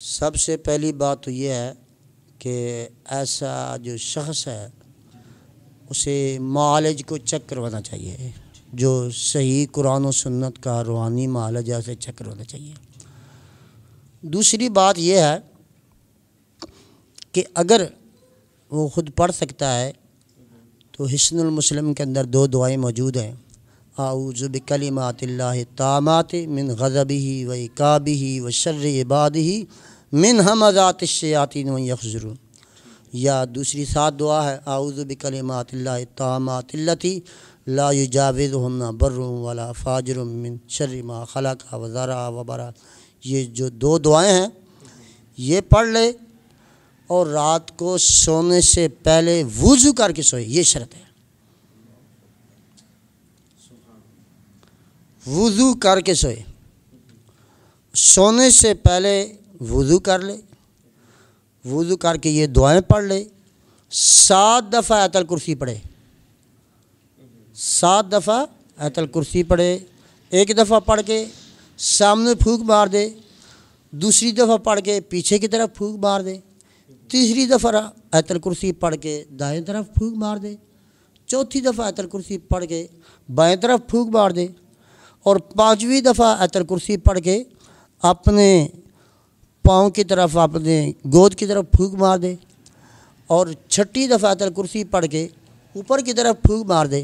سب سے پہلی بات تو یہ ہے کہ ایسا جو شخص ہے اسے معالج کو چیک کروانا چاہیے، جو صحیح قرآن و سنت کا روحانی معالج ہے اسے چیک کروانا چاہیے۔ دوسری بات یہ ہے کہ اگر وہ خود پڑھ سکتا ہے تو حصن المسلم کے اندر 2 دعائیں موجود ہیں۔ اعوذ بکلمات اللہ التامات من غضبہ و عقابہ و شر عبادہ من ہمزات الشیاطین و یحضرون، یا دوسری 7 دعا ہے اعوذ بکلمات اللہ التامات التی لا یجاوزہن بر ولا فاجر من شر ما خلق و ذرا و برا۔ یہ جو 2 دعائیں ہیں یہ پڑھ لے اور رات کو سونے سے پہلے وضو کر کے سوئے، یہ شرط ہے۔ وضو کر کے سوئے، سونے سے پہلے وضو کر لے، وضو کر کے یہ دعائیں پڑھ لے، 7 دفعہ آیت الکرسی پڑھے، 7 دفعہ آیت الکرسی پڑھے، 1 دفعہ پڑھ کے سامنے پھونک مار دے، دوسری دفعہ پڑھ کے پیچھے کی طرف پھونک مار دے، تیسری دفعہ آیت الکرسی پڑھ کے دائیں طرف پھونک مار دے، چوتھی دفعہ آیت الکرسی پڑھ کے بائیں طرف پھونک مار دے، اور 5ویں دفعہ آیت الکرسی پڑھ کے اپنے پاؤں کی طرف، اپنے گود کی طرف پھونک مار دے، اور 6ٹھی دفعہ آیت الکرسی پڑھ کے اوپر کی طرف پھونک مار دے،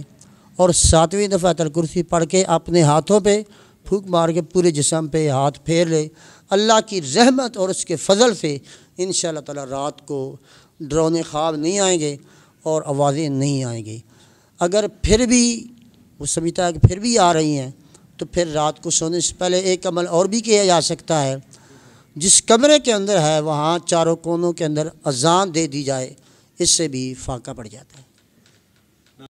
اور 7ویں دفعہ آیت الکرسی پڑھ کے اپنے ہاتھوں پہ پھونک مار کے پورے جسم پہ ہاتھ پھیر لے۔ اللہ کی رحمت اور اس کے فضل سے انشاءاللہ تعالی رات کو ڈرونے خواب نہیں آئیں گے اور آوازیں نہیں آئیں گی۔ اگر پھر بھی وہ سمجھتا ہے کہ پھر بھی آ رہی ہیں تو پھر رات کو سونے سے پہلے ایک عمل اور بھی کیا جا سکتا ہے، جس کمرے کے اندر ہے وہاں چاروں کونوں کے اندر اذان دے دی جائے، اس سے بھی فاقہ پڑ جاتا ہے۔